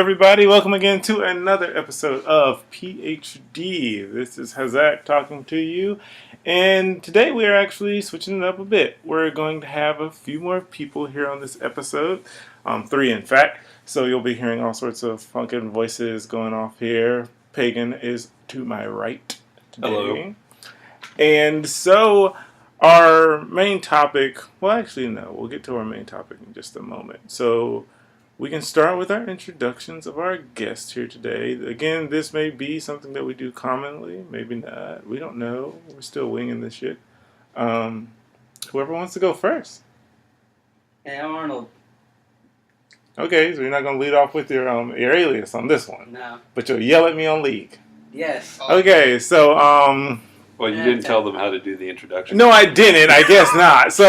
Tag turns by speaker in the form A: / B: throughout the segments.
A: everybody. Welcome again to another episode of PhD. This is Hazak talking to you. And today we are actually switching it up a bit. We're going to have a few more people here on this episode. 3 in fact. So you'll be hearing all sorts of funky voices going off here. Pagan is to my right today.
B: Hello.
A: And so our main topic, well actually no, we'll get to our main topic in just a moment. So we can start with our introductions of our guests here today. Again, this may be something that we do commonly, maybe not. We don't know. We're still winging this shit. Whoever wants to go first.
C: Hey, I'm Arnold.
A: Okay, so you're not going to lead off with your alias on this one.
C: No.
A: But you'll yell at me on League.
C: Yes.
A: Okay, so
B: Well, you didn't tell them how to do the introduction.
A: no, I didn't. I guess not. So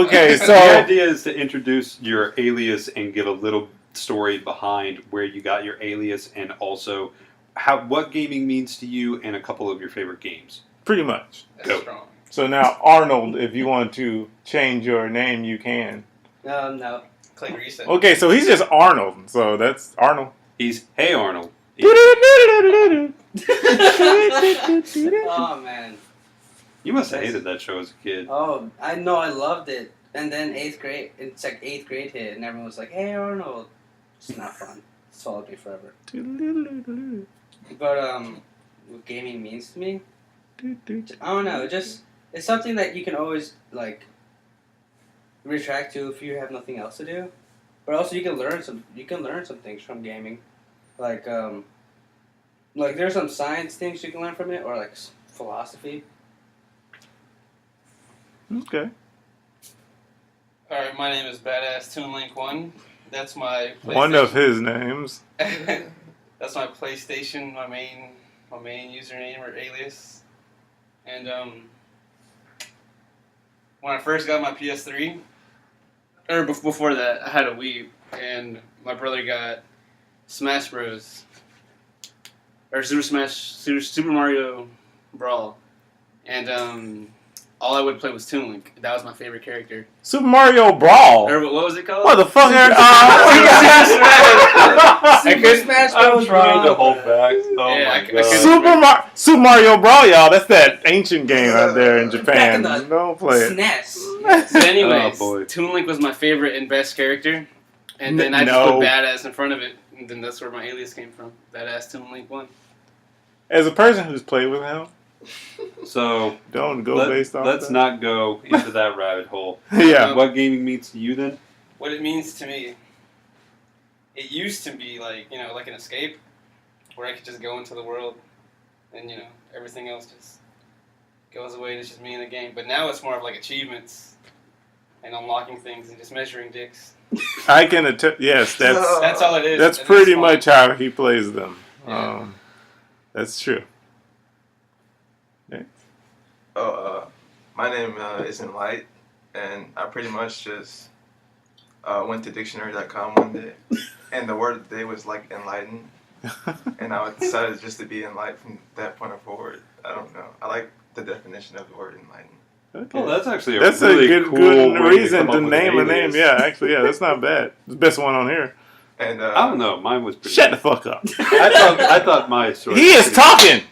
A: okay. So
B: The idea is to introduce your alias and give a little story behind where you got your alias, and also what gaming means to you, and a couple of your favorite games.
A: pretty much.
B: Go.
C: Strong.
A: So now, Arnold, if you want to change your name, you can.
C: No. Click reset.
A: Okay, so he's just Arnold. So that's Arnold.
B: He's Hey Arnold.
C: Oh, man.
B: You must have hated that show as a kid.
C: Oh, I know. I loved it. And then 8th grade, it's like 8th grade hit, and everyone was like, hey, Arnold. It's not fun. It's followed me forever. But, what gaming means to me? I don't know. It's something that you can always, retract to if you have nothing else to do. But also you can learn some things from gaming. Like there's some science things you can learn from it, or philosophy.
A: Okay.
D: Alright, my name is Badass Toonlink 1. That's my PlayStation.
A: One of his names.
D: That's my PlayStation, my main username or alias. And when I first got my PS3, or before that, I had a Wii, and my brother got Smash Bros. Or Super Mario Brawl, and all I would play was Toon Link. That was my favorite character.
A: Super Mario Brawl.
D: Or what was it called?
A: What the fuck?
C: Super Smash Bros.
B: I'm trying to hold back. Oh
D: Yeah,
B: my
D: I
B: god.
A: Super Mario Brawl, y'all. That's that ancient game out there in Japan.
C: Back in the
A: Don't play it.
C: SNES.
D: So anyways,
B: Oh, boy.
D: Toon Link was my favorite and best character, and then I just
A: No.
D: put Badass in front of it, and then that's where my alias came from. Badass Toon Link 1.
A: As a person who's played with him,
B: So
A: don't go based off
B: let's
A: that.
B: not go into that rabbit hole.
A: Yeah.
B: What gaming means to you then?
D: What it means to me, it used to be like an escape, where I could just go into the world, and everything else just goes away, and it's just me in the game. But now it's more of like achievements, and unlocking things, and just measuring dicks.
A: I can attest. Yes,
D: That's all it is.
A: that's
D: and
A: pretty
D: it's fun.
A: much how he plays them.
D: Yeah.
A: That's true.
E: My name is Enlight, and I pretty much just went to dictionary.com one day, and the word of the day was enlighten, and I decided just to be enlightened from that point forward. I don't know. I like the definition of the word enlighten.
A: Okay.
B: Oh, that's actually
A: That's
B: really
A: a good
B: cool way
A: reason
B: come
A: to
B: up with
A: name a
B: an
A: name.
B: alias.
A: Yeah, actually, that's not bad. It's the best one on here.
E: And
B: I don't know. Mine was pretty.
A: Shut the fuck up.
B: I thought my story.
A: He is talking.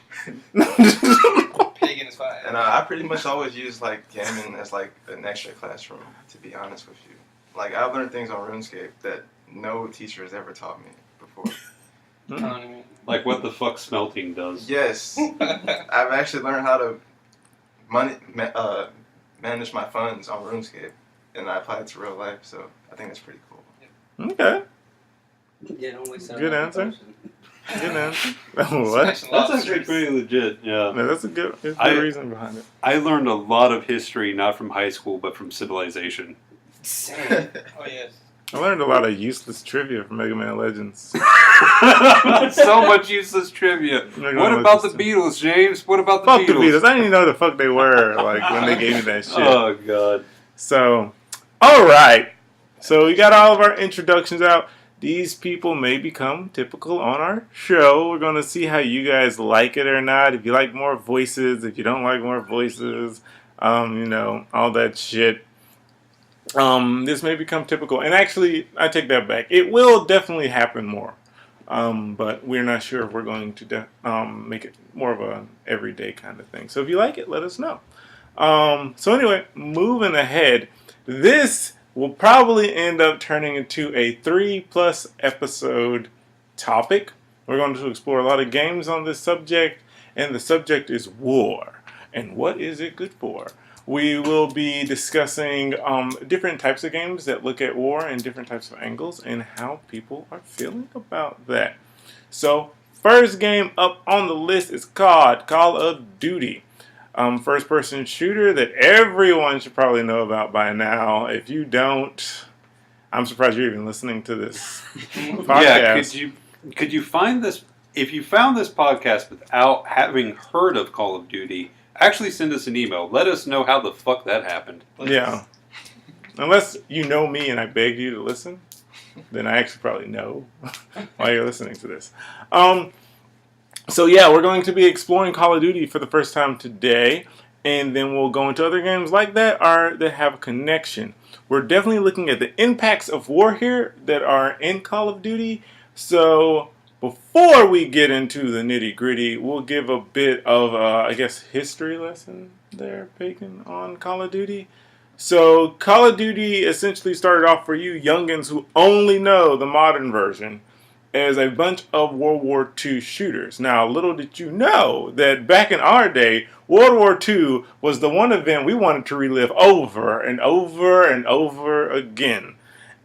D: Pagan is fine.
E: And I pretty much always use gaming as an extra classroom. To be honest with you, I've learned things on RuneScape that no teacher has ever taught me before.
D: Economy.
B: Like what the fuck smelting does.
E: Yes, I've actually learned how to manage my funds on RuneScape, and I apply it to real life. So I think that's pretty cool.
A: Okay.
C: Yeah, only so
A: Good
C: much
A: answer.
C: potion.
A: Good answer. What?
D: Smashing
B: That's
D: lobsters.
B: actually pretty legit. Yeah.
A: No, that's a good reason behind it.
B: I learned a lot of history not from high school but from Civilization.
D: Same. Oh yes.
A: I learned a lot of useless trivia from Mega Man Legends.
B: So much useless trivia.
A: Mega
B: What
A: Man
B: about the
A: Legends.
B: Beatles, James? What about the
A: Fuck
B: Beatles?
A: the Beatles. I didn't even know who the fuck they were when they gave me that shit.
B: Oh god.
A: So, all right. So we got all of our introductions out. These people may become typical on our show. We're going to see how you guys like it or not. If you like more voices, if you don't like more voices, all that shit. This may become typical. And actually, I take that back. It will definitely happen more. But we're not sure if we're going to make it more of a everyday kind of thing. So if you like it, let us know. So anyway, moving ahead, this will probably end up turning into a 3+ episode topic. We're going to explore a lot of games on this subject, and the subject is war. And what is it good for? We will be discussing different types of games that look at war and different types of angles and how people are feeling about that. So, first game up on the list is called Call of Duty. First-person shooter that everyone should probably know about by now. If you don't, I'm surprised you're even listening to this podcast.
B: Yeah, could you find this? If you found this podcast without having heard of Call of Duty, actually send us an email. Let us know how the fuck that happened.
A: Yeah. Unless you know me and I begged you to listen, then I actually probably know why you're listening to this. So yeah, we're going to be exploring Call of Duty for the first time today, and then we'll go into other games like that that have a connection. We're definitely looking at the impacts of war here that are in Call of Duty. So before we get into the nitty gritty, we'll give a bit of, history lesson there, Bacon, on Call of Duty. So Call of Duty essentially started off for you youngins who only know the modern version as a bunch of World War II shooters. Now, little did you know that back in our day, World War II was the one event we wanted to relive over and over and over again.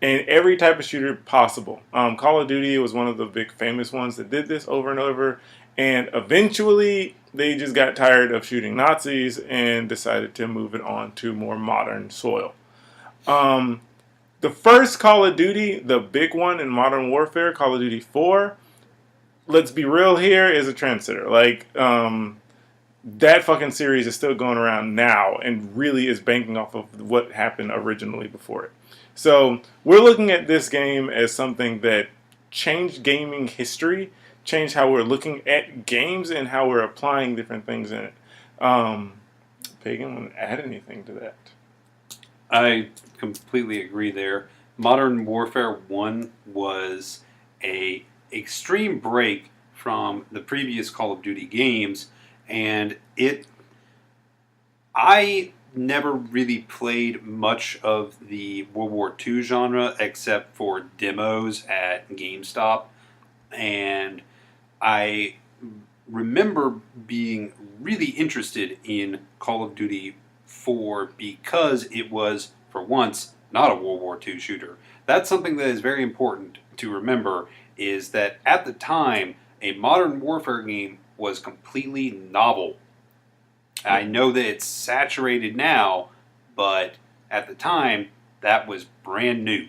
A: In every type of shooter possible. Call of Duty was one of the big famous ones that did this over and over. And eventually, they just got tired of shooting Nazis and decided to move it on to more modern soil. The first Call of Duty, the big one in Modern Warfare, Call of Duty 4, let's be real here, is a trendsetter. Like, that fucking series is still going around now and really is banking off of what happened originally before it. So, we're looking at this game as something that changed gaming history, changed how we're looking at games and how we're applying different things in it. Pagan, want to add anything to that?
B: I completely agree there. Modern Warfare 1 was a extreme break from the previous Call of Duty games, and I never really played much of the World War II genre except for demos at GameStop, and I remember being really interested in Call of Duty 4 because it was, for once, not a World War II shooter. That's something that is very important to remember, is that at the time, a Modern Warfare game was completely novel. I know that it's saturated now, but at the time, that was brand new.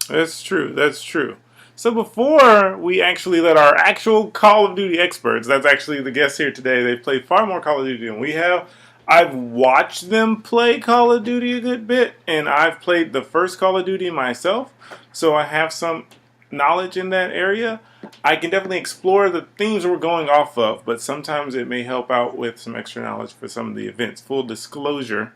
A: That's true. That's true. So before we actually let our actual Call of Duty experts, that's actually the guests here today, they've played far more Call of Duty than we have. I've watched them play Call of Duty a good bit, and I've played the first Call of Duty myself, so I have some knowledge in that area. I can definitely explore the themes we're going off of, but sometimes it may help out with some extra knowledge for some of the events. Full disclosure,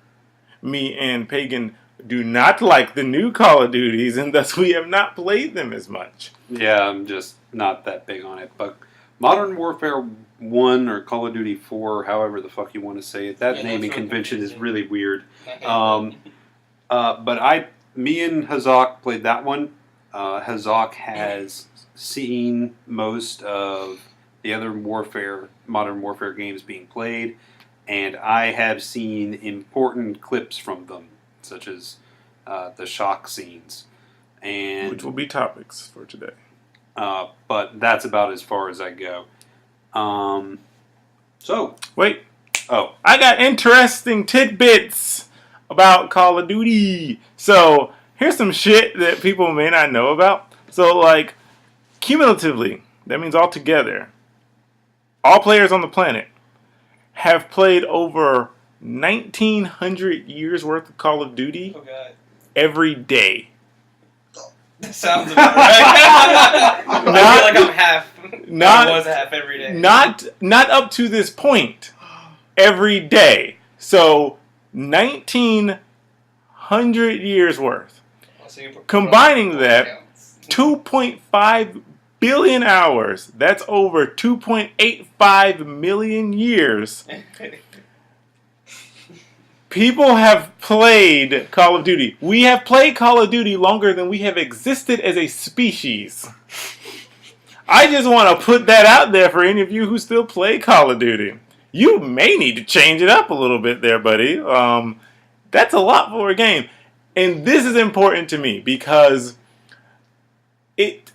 A: me and Pagan do not like the new Call of Duties, and thus we have not played them as much.
B: Yeah, I'm just not that big on it. But Modern Warfare 1 or Call of Duty 4, however the fuck you want to say it, that naming convention is really weird. But me and Hazak played that one. Hazak has seen most of the other Modern Warfare games being played, and I have seen important clips from them, such as the shock scenes, and
A: which will be topics for today.
B: But that's about as far as I go. So
A: wait,
B: oh,
A: I got interesting tidbits about Call of Duty. So here's some shit that people may not know about. So like cumulatively, that means altogether, all players on the planet have played over 1,900 years worth of Call of Duty every day.
C: That sounds about right. I feel like I'm half. I was half every day.
A: Not up to this point. Every day. So 1,900 100 years worth.
D: So you put-
A: Combining that,
D: counts.
A: 2.5 billion hours. That's over 2.85 million years. People have played Call of Duty. We have played Call of Duty longer than we have existed as a species. I just want to put that out there for any of you who still play Call of Duty. You may need to change it up a little bit there, buddy. That's a lot for a game. And this is important to me because it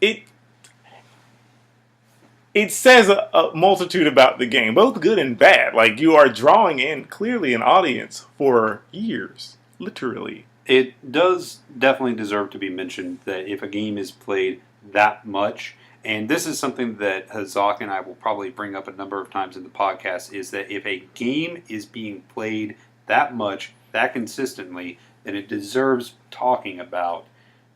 A: says a multitude about the game, both good and bad. Like, you are drawing in clearly an audience for years, literally.
B: It does definitely deserve to be mentioned that if a game is played that much, and this is something that Hazak and I will probably bring up a number of times in the podcast, is that if a game is being played that much, that consistently, then it deserves talking about.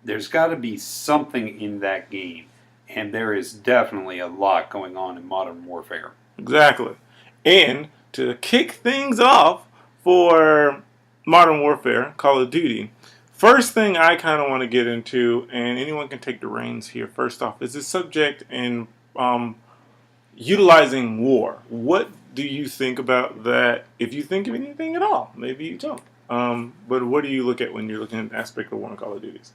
B: There's got to be something in that game. And there is definitely a lot going on in Modern Warfare.
A: Exactly. And to kick things off for Modern Warfare, Call of Duty, first thing I kind of want to get into, and anyone can take the reins here first off, is the subject in utilizing war. What do you think about that? If you think of anything at all, maybe you don't. But what do you look at when you're looking at the aspect of war in Call of Duties?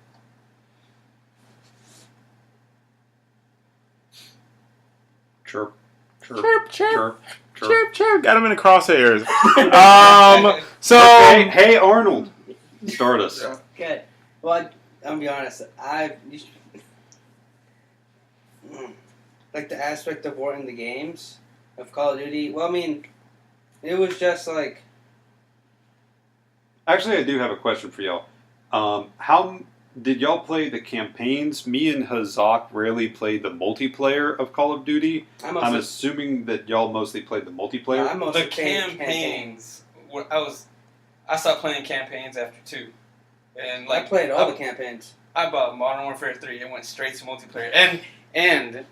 B: Chirp, chirp,
A: Chirp, chirp,
B: chirp, chirp.
A: chirp, chirp. Got him in the crosshairs. So
B: Hey, Arnold, start us.
C: Good. Well, I'm gonna be honest. Like the aspect of war in the games of Call of Duty. Well, I mean, it was just like.
B: Actually, I do have a question for y'all. How did y'all play the campaigns? Me and Hazak rarely played the multiplayer of Call of Duty. I'm assuming that y'all mostly played the multiplayer.
C: I'm mostly
D: The
C: playing
D: campaigns. I stopped playing campaigns after 2, and
C: I played all the campaigns.
D: I bought Modern Warfare 3 and went straight to multiplayer. And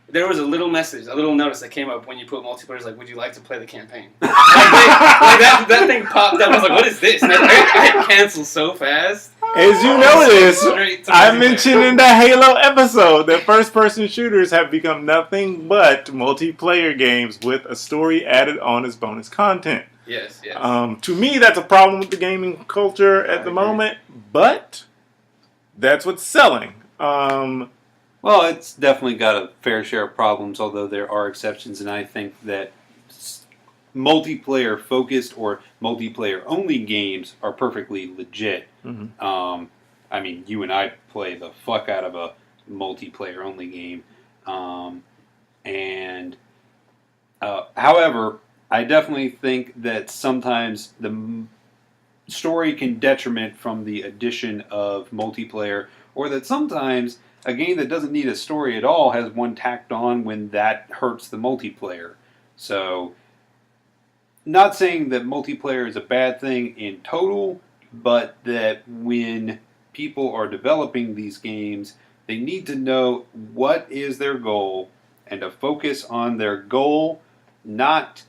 D: there was a little message, a little notice that came up when you put multiplayer. Like, would you like to play the campaign? that thing popped up. I was like, what is this? And I canceled so fast.
A: as you notice,
D: Straight to
A: I
D: multiplayer.
A: mentioned in the Halo episode that first-person shooters have become nothing but multiplayer games with a story added on as bonus content.
D: Yes.
A: To me, that's a problem with the gaming culture at the moment, but that's what's selling.
B: Well, it's definitely got a fair share of problems, although there are exceptions, and I think that multiplayer-focused or multiplayer-only games are perfectly legit.
A: Mm-hmm.
B: I mean, you and I play the fuck out of a multiplayer-only game. However, I definitely think that sometimes the story can detriment from the addition of multiplayer, or that sometimes a game that doesn't need a story at all has one tacked on when that hurts the multiplayer. So, not saying that multiplayer is a bad thing in total, but that when people are developing these games, they need to know what is their goal and to focus on their goal, not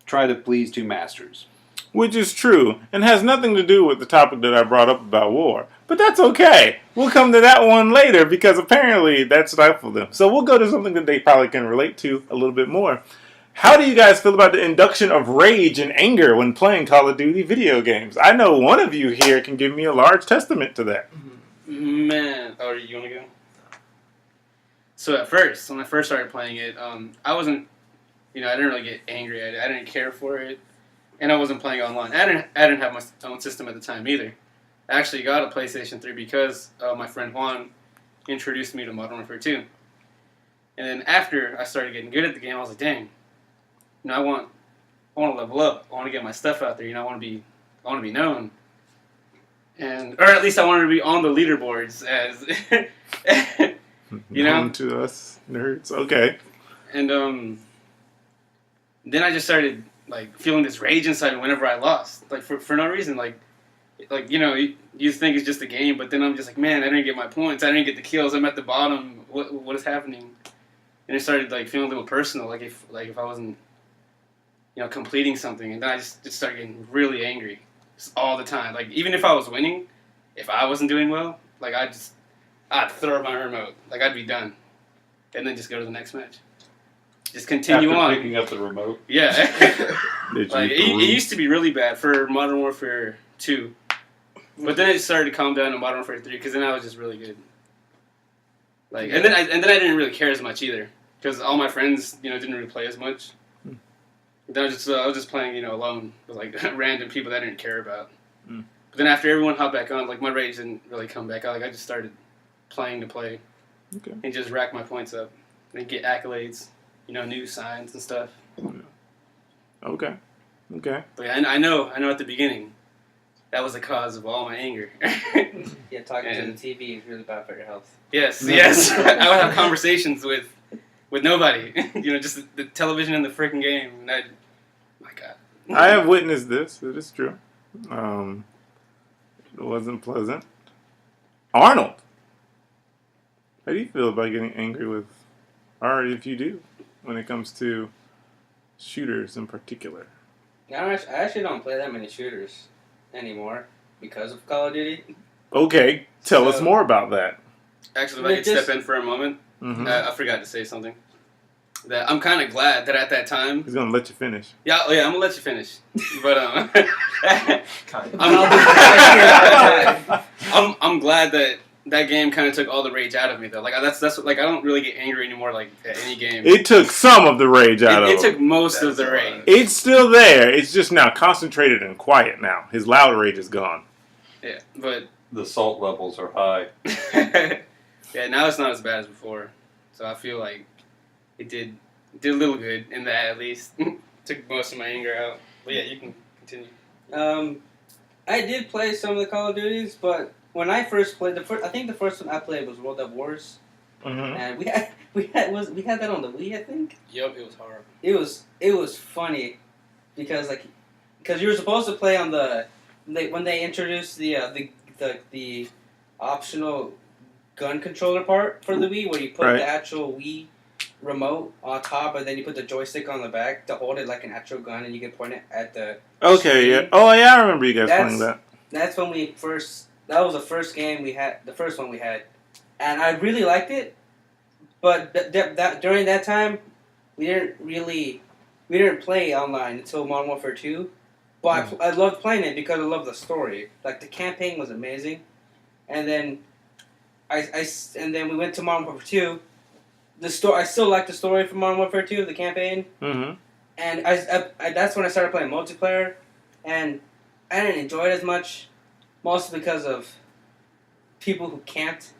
B: try to please two masters.
A: Which is true, and has nothing to do with the topic that I brought up about war. But that's okay. We'll come to that one later, because apparently that stifled them. So we'll go to something that they probably can relate to a little bit more. How do you guys feel about the induction of rage and anger when playing Call of Duty video games? I know one of you here can give me a large testament to that.
D: Man, oh, you want to go? So at first, when I first started playing it, I wasn't, I didn't really get angry at it. I didn't care for it, and I wasn't playing online. I didn't have my own system at the time either. I actually got a PlayStation 3 because my friend Juan introduced me to Modern Warfare 2. And then after I started getting good at the game, I was like, dang, I want to level up. I want to get my stuff out there. I want to be known. Or at least I wanted to be on the leaderboards as
A: Known to us nerds. Okay.
D: And then I just started feeling this rage inside whenever I lost, for no reason, you think it's just a game, but then I'm just like, man, I didn't get my points, I didn't get the kills, I'm at the bottom. What is happening? And it started feeling a little personal, if I wasn't completing something, and then I just started getting really angry just all the time. Even if I was winning, if I wasn't doing well, like I'd throw my remote, like I'd be done, and then just go to the next match. Just continue
B: After
D: on.
B: picking up the remote.
D: Yeah.
A: Did
D: Like
A: you
D: it used to be really bad for Modern Warfare 2, but then it started to calm down in Modern Warfare 3 because then I was just really good. Like and then I didn't really care as much either because all my friends didn't really play as much. Then I was just playing alone with like random people that I didn't care about. But then after everyone hopped back on, like my rage didn't really come back. Like I just started playing to play, and just rack my points up and get accolades, new signs and stuff.
A: Okay.
D: But yeah, I know at the beginning, that was the cause of all my anger.
C: Yeah, talking to the TV is really bad for your health.
D: Yes. I would have conversations with nobody. Just the television and the freaking game. And my God.
A: I have witnessed this. It is true. It wasn't pleasant. Arnold, how do you feel about getting angry with, or if you do, when it comes to shooters in particular?
C: I actually don't play that many shooters anymore because of Call of Duty.
A: Okay, tell us more about that.
D: Actually, if I could step in for a moment, I forgot to say something. That I'm kind of glad that at that time.
A: He's gonna let you finish.
D: Yeah, I'm gonna let you finish. But I'm glad that game kind of took all the rage out of me though. Like that's like I don't really get angry anymore like at any game.
A: It took some of the rage out of him.
D: It took most of the rage.
A: It's still there. It's just now concentrated and quiet now. His loud rage is gone.
D: Yeah, but
B: The salt levels are high.
D: yeah, now it's not as bad as before. So I feel like it did a little good in that at least. Took most of my anger out. But yeah, you can continue.
C: I did play some of the Call of Duties, but when I first played I think the first one I played was World at Wars, and we had that on the Wii, I think.
D: Yep, it was horrible.
C: It was funny because you were supposed to play on when they introduced the optional gun controller part for the Wii, where you put the actual Wii remote on top, and then you put the joystick on the back to hold it like an actual gun, and you can point it at the.
A: Okay, yeah. Oh, yeah, I remember you guys playing that.
C: That's when we first. That was the first game we had. The first one we had, and I really liked it. But during that time, we didn't play online until Modern Warfare 2. But I loved playing it because I loved the story. Like the campaign was amazing, and then and then we went to Modern Warfare 2. I still like the story from Modern Warfare 2, the campaign.
A: Mm-hmm.
C: And that's when I started playing multiplayer, and I didn't enjoy it as much, mostly because of people who camped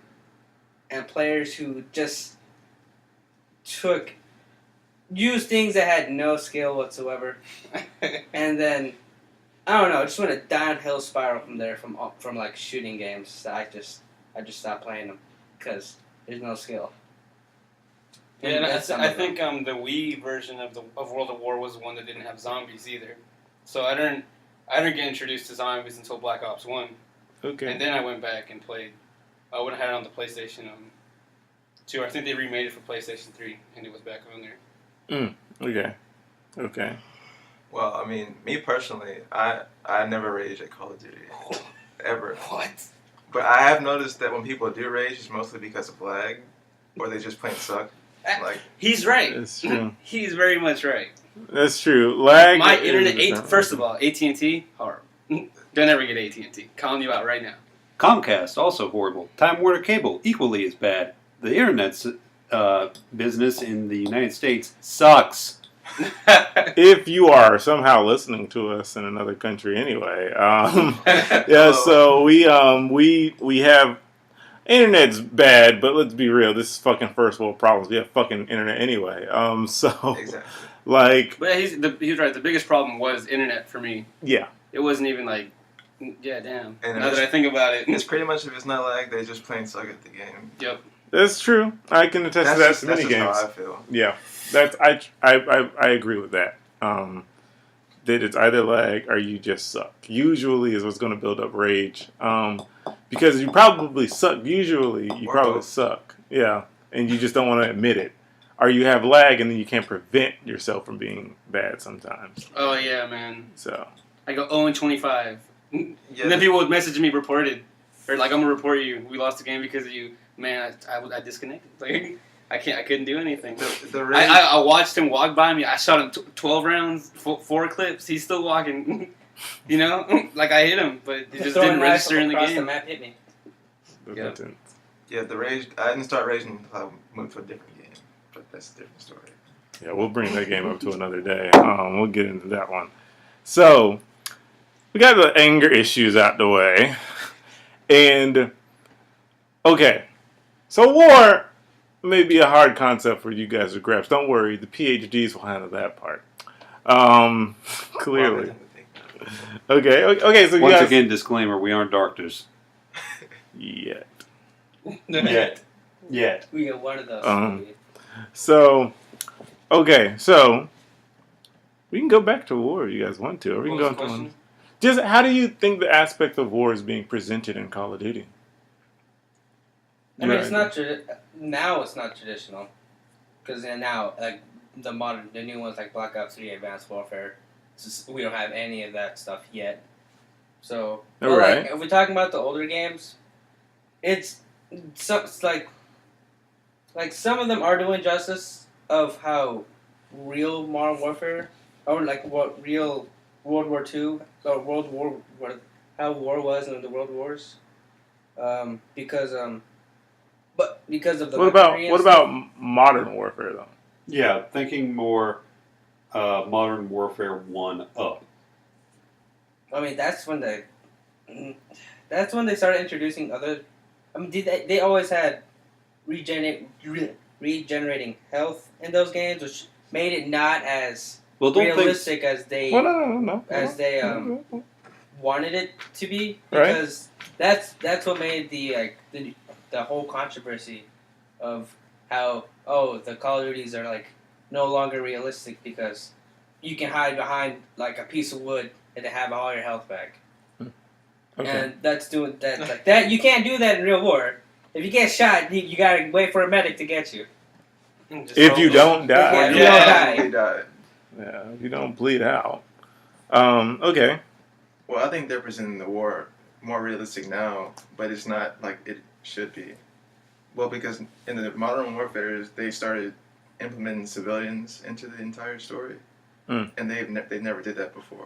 C: and players who just used things that had no skill whatsoever, and then I don't know, it just went a downhill spiral from there from like shooting games. So I just stopped playing them because there's no skill.
D: Yeah, and I think the Wii version of World at War was the one that didn't have zombies either. So I didn't get introduced to zombies until Black Ops 1.
A: Okay.
D: And then I went back and played. I would have had it on the PlayStation 2. I think they remade it for PlayStation 3, and it was back on there.
A: Okay.
E: Well, I mean, me personally, I never rage at Call of Duty. Ever.
D: What?
E: But I have noticed that when people do rage, it's mostly because of lag, or they just plain suck. Like,
D: he's right.
A: That's true.
D: He's very much right.
A: That's true. Lag.
D: My internet, first of all, AT&T, horrible. Don't ever get AT&T. Calling you out right now.
B: Comcast, also horrible. Time Warner Cable, equally as bad. The internet's business in the United States sucks.
A: If you are somehow listening to us in another country, anyway, yeah. So we have internet's bad, but let's be real. This is fucking first world problems. We have fucking internet anyway. So
E: exactly.
A: Like,
D: but he's right. The biggest problem was internet for me.
A: Yeah.
D: It wasn't even like, yeah, damn.
E: And
D: now that I think about it,
E: it's pretty much if it's not lag, they just plain suck at the game.
D: Yep.
A: That's true. I can attest to that.
E: That's
A: many
E: just
A: games.
E: how I feel.
A: Yeah, I agree with that. That it's either lag or you just suck. Usually is what's going to build up rage. Because you probably suck. Usually you probably suck. Yeah, and you just don't want to admit it. Or you have lag and then you can't prevent yourself from being bad sometimes.
D: Oh yeah, man.
A: So
D: I go 0-25.
E: Yeah.
D: And then people would message me reported. or like I'm gonna report you. We lost the game because of you, man. I disconnected. Like I couldn't do anything.
E: The rage,
D: I watched him walk by me. I shot him 12 rounds, 4 clips. He's still walking. You know, like I hit him, but it just
C: Throwing
D: didn't
C: knives
D: register in the
C: across the
D: game.
C: map hit me.
D: Yeah.
E: yeah, the rage. I didn't start raging until I moved to a different game, but that's a different story.
A: Yeah, we'll bring that game up to another day. We'll get into that one. So, we got the anger issues out the way. And, okay. So, war may be a hard concept for you guys to grasp. Don't worry, the PhDs will handle that part. Clearly. Okay, so you
B: Once
A: guys...
B: again, disclaimer: we aren't doctors.
A: Yet.
B: Yet.
C: We got one of those.
A: So, okay, so... We can go back to war if you guys want to. Or we can
D: What
A: go
D: was the
A: into one.
D: question?
A: Just how do you think the aspect of war is being presented in Call of Duty?
C: I mean, it's not now. It's not traditional, because now, like the new ones like Black Ops 3, Advanced Warfare, we don't have any of that stuff yet. So, but,
A: Right.
C: like, if we're talking about the older games, it's like some of them are doing justice of how real Modern Warfare, or like what real World War II or how war was in the World Wars, because of the
A: What
C: weaponry and
A: about
C: stuff.
A: modern warfare though?
B: Yeah, thinking more Modern Warfare 1 up.
C: I mean, that's when they started introducing other. I mean, they always had regenerating health in those games, which made it not as
B: Well, don't think.
C: realistic as they
A: Well, no.
C: as they wanted it to be,
A: Right.
C: because that's what made the whole controversy of how the Call of Duties are like no longer realistic because you can hide behind like a piece of wood and to have all your health back.
A: Okay.
C: And that's doing that like that. You can't do that in real war. If you get shot, you gotta wait for a medic to get you.
A: If you don't die.
C: Yeah,
E: You
C: we all
E: probably
C: died.
E: died.
A: Yeah, if you don't bleed out. Okay.
E: Well, I think they're presenting the war more realistic now, but it's not like it should be. Well, because in the Modern Warfare, they started implementing civilians into the entire story, and they never did that before.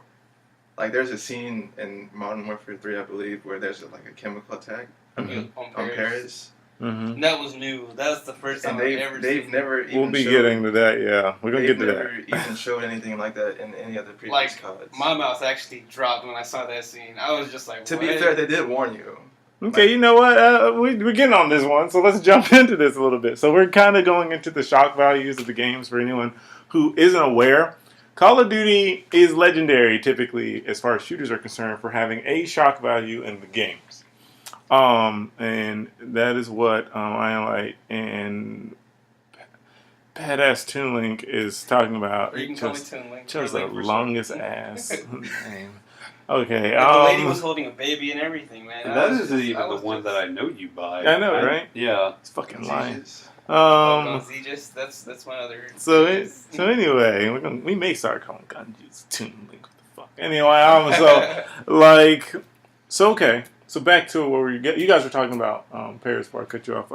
E: Like, there's a scene in Modern Warfare 3, I believe, where there's like a chemical attack
A: Mhm.
E: on Paris,
A: Mm-hmm.
D: That was new. That was the first time
E: and
D: I've ever
E: they've
D: seen.
E: never even
A: We'll be
E: showed,
A: getting to that. Yeah, we're gonna
E: they've
A: get to
E: never
A: that.
E: even showed anything like that in any other previous
D: Like,
E: CODs.
D: my mouth actually dropped when I saw that scene. I was just like,
E: To
D: what?
E: be fair, they did warn you.
A: Okay, you know what? We're getting on this one, so let's jump into this a little bit. So we're kind of going into the shock values of the games for anyone who isn't aware. Call of Duty is legendary, typically, as far as shooters are concerned, for having a shock value in the games. And that is what Enlight and Badass Toon Link is talking about.
D: Or you can call me Toon Link.
A: Chose
D: Or
A: the
D: Link for
A: longest
D: short.
A: ass name. Okay.
D: Like, the lady was holding a baby and everything, man.
B: And
D: I
B: that
D: was
B: isn't
D: just-
B: even
D: I
B: the
D: was
B: one
D: just-
B: that I know you by.
A: I know, right?
B: Yeah.
A: It's fucking lying.
E: Jesus.
D: Gonzeejus, that's my other.
A: So anyway, we may start calling Gonzeejus Toon Link. What the fuck? Anyway, okay. So back to where you guys were talking about Paris before I cut you off.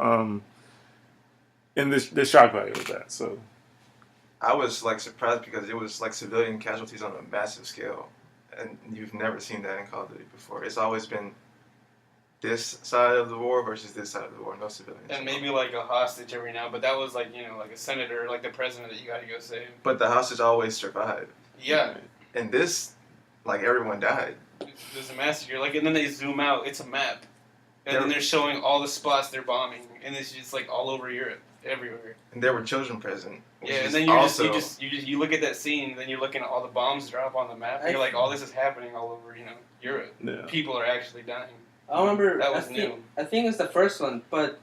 A: And this shock value of that. So
E: I was like surprised because it was like civilian casualties on a massive scale, and you've never seen that in Call of Duty before. It's always been this side of the war versus this side of the war, no civilians.
D: And maybe like a hostage every now, but that was like like a senator, like the president that you got to go save.
E: But the hostage always survived.
D: Yeah,
E: In this, like everyone died.
D: there's a massacre. Like, and then they zoom out. It's a map, and then they're showing all the spots they're bombing, and it's just like all over Europe, everywhere.
E: And there were children present. which
D: Yeah,
E: is
D: and then
E: also,
D: you look at that scene, and then you're looking at all the bombs drop on the map, and you're like, all this is happening all over Europe.
A: yeah.
D: People are actually dying.
C: I remember.
D: That was
C: I
D: new.
C: think it's the first one, but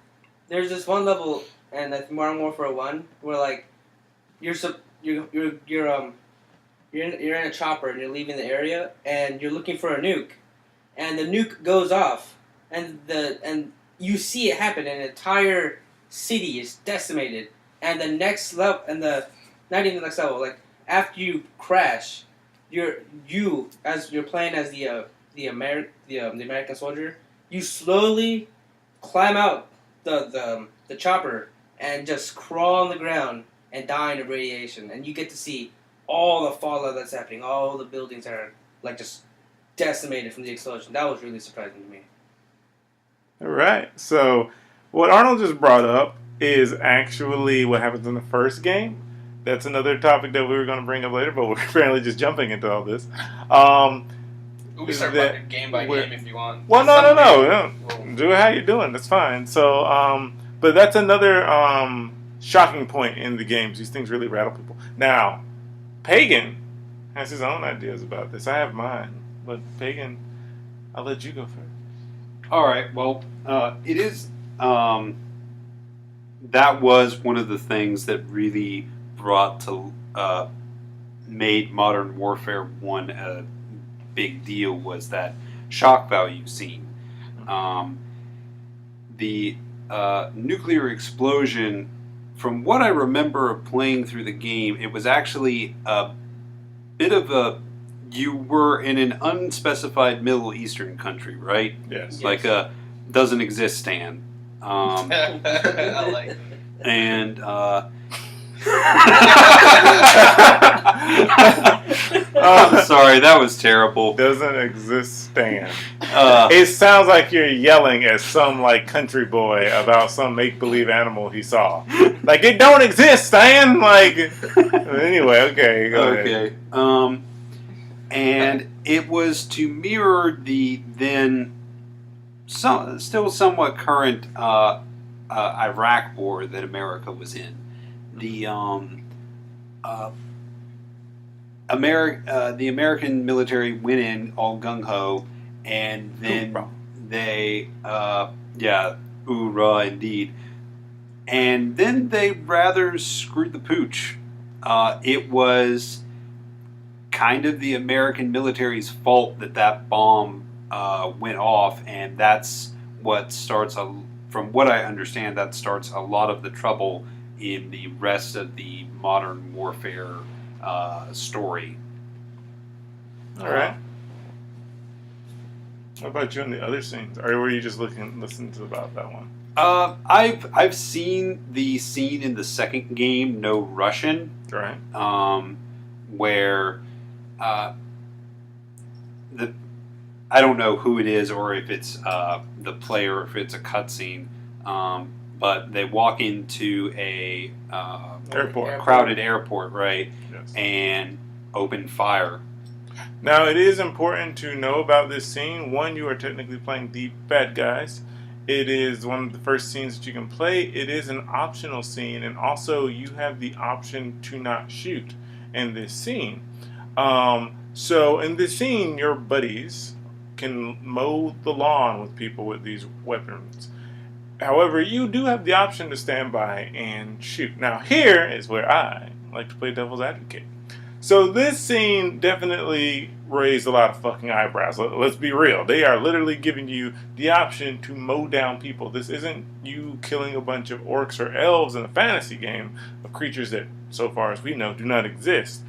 C: there's this one level, and that's Modern Warfare 1, where like you're in a chopper and you're leaving the area, and you're looking for a nuke, and the nuke goes off, and you see it happen, and an entire city is decimated, and the next level, not even the next level, like after you crash, as you're playing as the American soldier, you slowly climb out the chopper and just crawl on the ground and die in radiation, and you get to see all the fallout that's happening, all the buildings that are like just decimated from the explosion. That was really surprising to me.
A: All right. So, what Arnold just brought up is actually what happens in the first game. That's another topic that we were going to bring up later, but we're apparently just jumping into all this.
D: We can start
A: that
D: game by game if you want.
A: Well,
D: Some
A: no.
D: games
A: Do it how you're doing. That's fine. So, but that's another shocking point in the games. These things really rattle people. Now, Pagan has his own ideas about this. I have mine, but Pagan, I'll let you go first.
B: All right. Well, it is. That was one of the things that really made Modern Warfare 1 a big deal, was that shock value scene. The nuclear explosion, from what I remember of playing through the game, it was actually a bit of a... You were in an unspecified Middle Eastern country, right?
A: Yes.
B: Like a doesn't exist stand.
D: I like it.
B: And I'm sorry, that was terrible.
A: Doesn't exist stand.
B: Uh,
A: It sounds like you're yelling at some like country boy about some make believe animal he saw. Like, it don't exist, Stan. Like, anyway, okay, go ahead.
B: okay. And it was to mirror the then still somewhat current Iraq war that America was in. The the American military went in all gung ho, and then they hoorah indeed, and then they rather screwed the pooch. It was kind of the American military's fault that bomb went off, and that's what starts from what I understand, that starts a lot of the trouble in the rest of the Modern Warfare story.
A: All right. What about you in the other scenes? Or were you just listening to about that one?
B: I've seen the scene in the second game, No Russian,
A: Right.
B: where I don't know who it is, or if it's the player, or if it's a cutscene. But they walk into a
A: Airport.
B: crowded airport, right?
A: Yes.
B: And open fire.
A: Now, it is important to know about this scene. One, you are technically playing the bad guys. It is one of the first scenes that you can play. It is an optional scene, and also you have the option to not shoot in this scene. So in this scene, your buddies can mow the lawn with people with these weapons. However, you do have the option to stand by and shoot. Now, here is where I like to play devil's advocate. So this scene definitely raised a lot of fucking eyebrows. Let's be real. They are literally giving you the option to mow down people. This isn't you killing a bunch of orcs or elves in a fantasy game of creatures that, so far as we know, do not exist.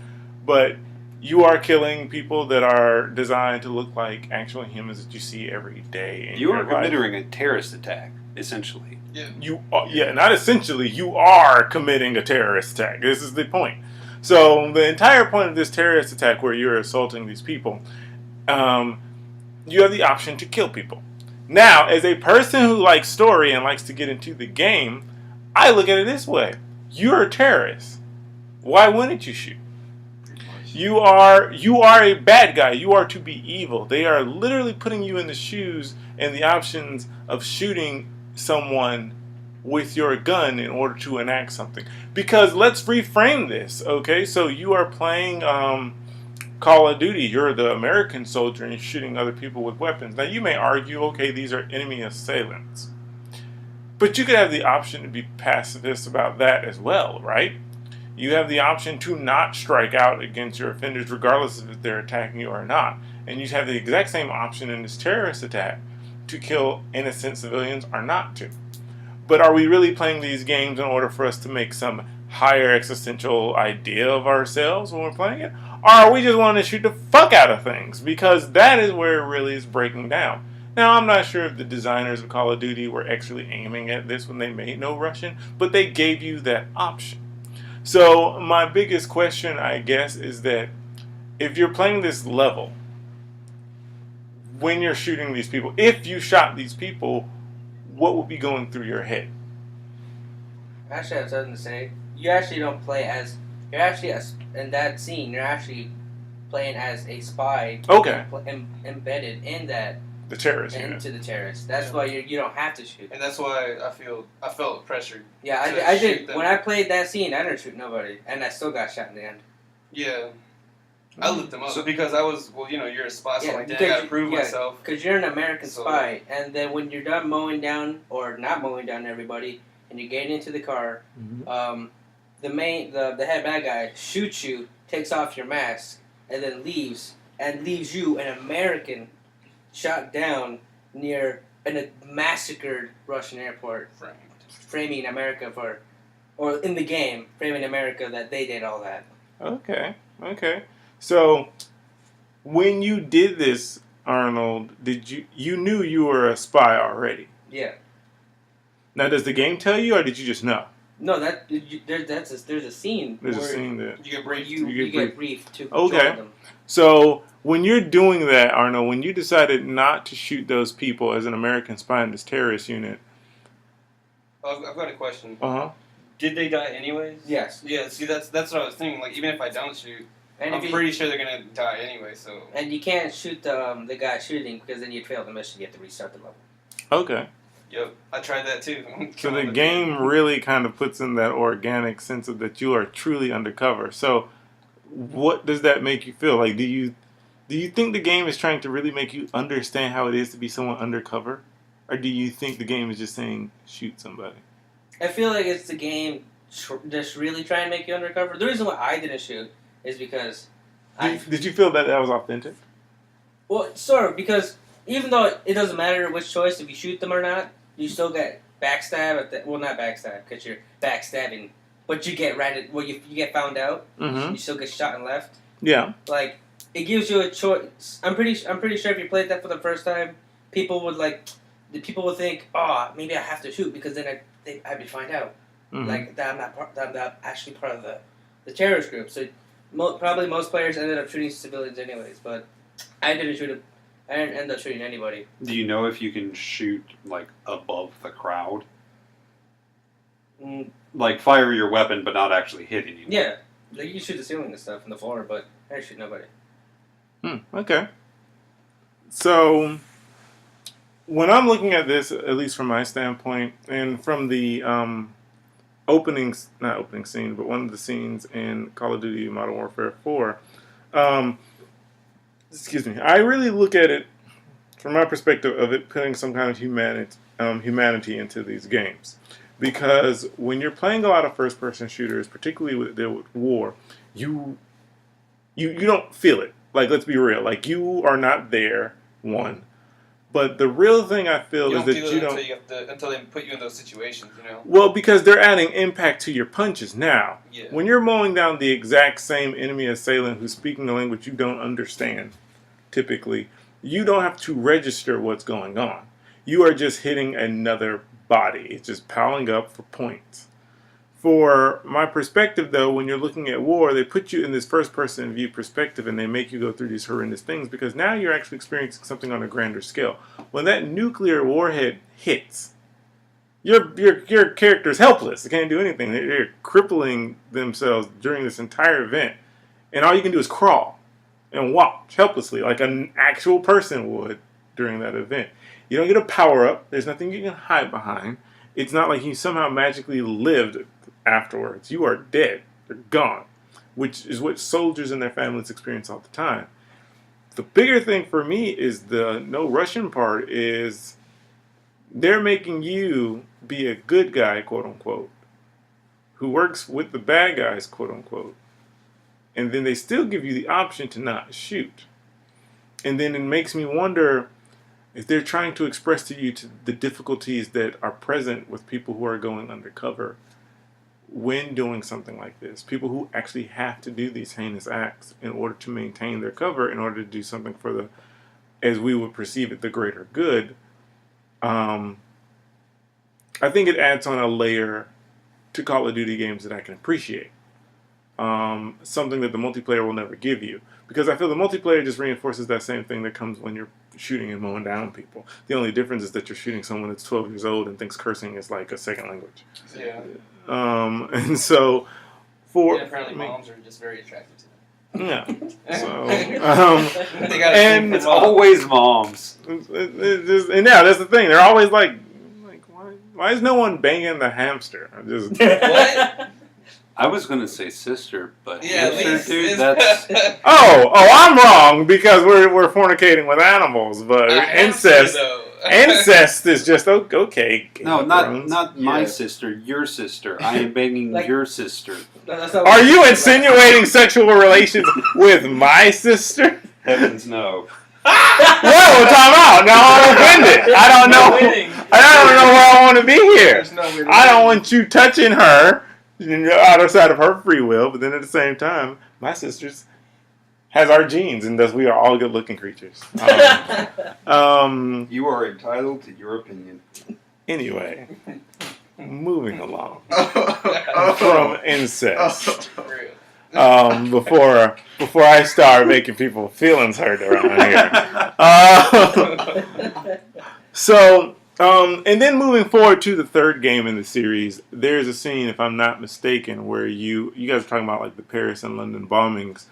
A: But you are killing people that are designed to look like actual humans that you see every day in
B: You
A: your
B: are
A: life.
B: committing a terrorist attack, essentially.
A: Yeah. Not essentially. You are committing a terrorist attack. This is the point. So the entire point of this terrorist attack, where you're assaulting these people, you have the option to kill people. Now, as a person who likes story and likes to get into the game, I look at it this way: you're a terrorist. Why wouldn't you shoot? You are a bad guy. You are to be evil. They are literally putting you in the shoes and the options of shooting someone with your gun in order to enact something. Because let's reframe this, okay? So you are playing Call of Duty. You're the American soldier and you're shooting other people with weapons. Now you may argue, okay, these are enemy assailants. But you could have the option to be pacifist about that as well, right? You have the option to not strike out against your offenders regardless of if they're attacking you or not. And you have the exact same option in this terrorist attack to kill innocent civilians or not to. But are we really playing these games in order for us to make some higher existential idea of ourselves when we're playing it? Or are we just wanting to shoot the fuck out of things? Because that is where it really is breaking down. Now, I'm not sure if the designers of Call of Duty were actually aiming at this when they made No Russian, but they gave you that option. So, my biggest question, I guess, is that if you're playing this level, when you're shooting these people, if you shot these people, what would be going through your head?
C: Actually, I have something to say. You actually don't play as. You're actually in that scene. You're actually playing as a spy.
A: Okay.
C: Embedded in that.
A: The terrorist
C: Into
A: unit.
C: the terrorists. That's why you don't have to shoot.
D: And that's why I felt pressured.
C: Yeah,
D: to
C: I
D: shoot
C: did.
D: them.
C: When I played that scene, I didn't shoot nobody, and I still got shot in the end.
D: Yeah. I looked them up. So because I was, you're a spy, so
C: Yeah,
D: like, then I gotta prove myself.
C: Because you're an American
D: So-
C: spy, and then when you're done mowing down or not mowing down everybody, and you get into the car, the head bad guy shoots you, takes off your mask, and then leaves you, an American, shot down near a massacred Russian airport, framing America or in the game, framing America that they did all that.
A: Okay. So, when you did this, Arnold, you knew you were a spy already?
C: Yeah.
A: Now, does the game tell you, or did you just know?
C: No, there's a scene.
A: There's a
C: where
A: scene that
D: You get
C: where
D: briefed.
C: you get briefed to
A: Okay.
C: join them.
A: So, when you're doing that, Arnold, when you decided not to shoot those people as an American spy in this terrorist unit,
D: I've got a question.
A: uh-huh.
D: Did they die anyways?
C: Yes.
D: Yeah, see, that's what I was thinking. Like, even if I don't shoot,
C: And
D: I'm pretty sure they're gonna die anyway, so...
C: And you can't shoot the guy shooting because then you'd fail the mission. You have to restart the level.
A: Okay.
D: Yep, I tried that too.
A: So the game really kind of puts in that organic sense of that you are truly undercover. So, what does that make you feel? Like, do you think the game is trying to really make you understand how it is to be someone undercover? Or do you think the game is just saying, shoot somebody?
C: I feel like it's the game just really trying to make you undercover. The reason why I didn't shoot is because
A: Did you feel that was authentic?
C: Well, sort of, because even though it doesn't matter which choice, if you shoot them or not, you still get backstab well, not backstab, because you're backstabbing, but you get you get found out,
A: Mm-hmm.
C: you still get shot and left.
A: Yeah.
C: Like, it gives you a choice. I'm pretty sure if you played that for the first time, people would think, oh, maybe I have to shoot, because then I'd be found out.
A: Mm-hmm.
C: Like, that I'm not actually part of the terrorist group. So probably most players ended up shooting civilians anyways, but I didn't end up shooting anybody.
B: Do you know if you can shoot, like, above the crowd?
C: Mm,
B: Like, fire your weapon but not actually hit anyone?
C: yeah, like, you can shoot the ceiling and stuff and the floor, but I didn't shoot nobody.
A: Okay. So, when I'm looking at this, at least from my standpoint, and from the not opening scene, but one of the scenes in Call of Duty Modern Warfare 4, I really look at it from my perspective of it putting some kind of humanity into these games. Because when you're playing a lot of first-person shooters, particularly with war, you don't feel it. Like, let's be real. Like, you are not there, one. But the real thing I feel is that you don't...
D: until they put you in those situations,
A: Well, because they're adding impact to your punches now.
D: Yeah.
A: When you're mowing down the exact same enemy assailant who's speaking a language you don't understand, typically, you don't have to register what's going on. You are just hitting another body. It's just piling up for points. For my perspective, though, when you're looking at war, they put you in this first-person view perspective, and they make you go through these horrendous things because now you're actually experiencing something on a grander scale. When that nuclear warhead hits, your character is helpless. They can't do anything. They're crippling themselves during this entire event, and all you can do is crawl and watch helplessly, like an actual person would during that event. You don't get a power-up. There's nothing you can hide behind. It's not like you somehow magically lived afterwards. You are dead. They're gone, which is what soldiers and their families experience all the time. The bigger thing for me is the no Russian part is they're making you be a good guy, quote unquote, who works with the bad guys, quote unquote. And then they still give you the option to not shoot. And then it makes me wonder if they're trying to express to you the difficulties that are present with people who are going undercover when doing something like this. People who actually have to do these heinous acts in order to maintain their cover, in order to do something for as we would perceive it, the greater good, I think it adds on a layer to Call of Duty games that I can appreciate. Something that the multiplayer will never give you. Because I feel the multiplayer just reinforces that same thing that comes when you're shooting and mowing down people. The only difference is that you're shooting someone that's 12 years old and thinks cursing is like a second language.
D: Yeah.
A: And so,
D: And apparently moms are just very attracted to them.
A: Yeah. So,
D: They got
A: and
B: It's always moms.
A: and yeah, that's the thing. They're always like why is no one banging the hamster? I'm just
D: What?
B: I was going to say sister, but
D: Yeah, at
B: hamster,
D: least
B: dude, that's...
A: oh, I'm wrong because we're fornicating with animals, but incest is just okay.
B: No, not my
E: Yeah.
B: sister, your sister. I am banging
C: Like-
B: your sister.
A: Are you insinuating sexual relations with my sister?
B: Heavens no.
A: Whoa, time out. Now I'm offended. I don't know. I don't know where I want to be here.
E: There's no way to
A: I don't want you touching her outside of her free will, but then at the same time, my sister's has our genes, and thus we are all good-looking creatures.
B: You are entitled to your opinion.
A: Anyway, moving along
E: Oh.
A: from incest.
E: Oh.
A: Before I start making people feelings hurt around here. And then moving forward to the third game in the series, there's a scene, if I'm not mistaken, where you guys are talking about like the Paris and London bombings,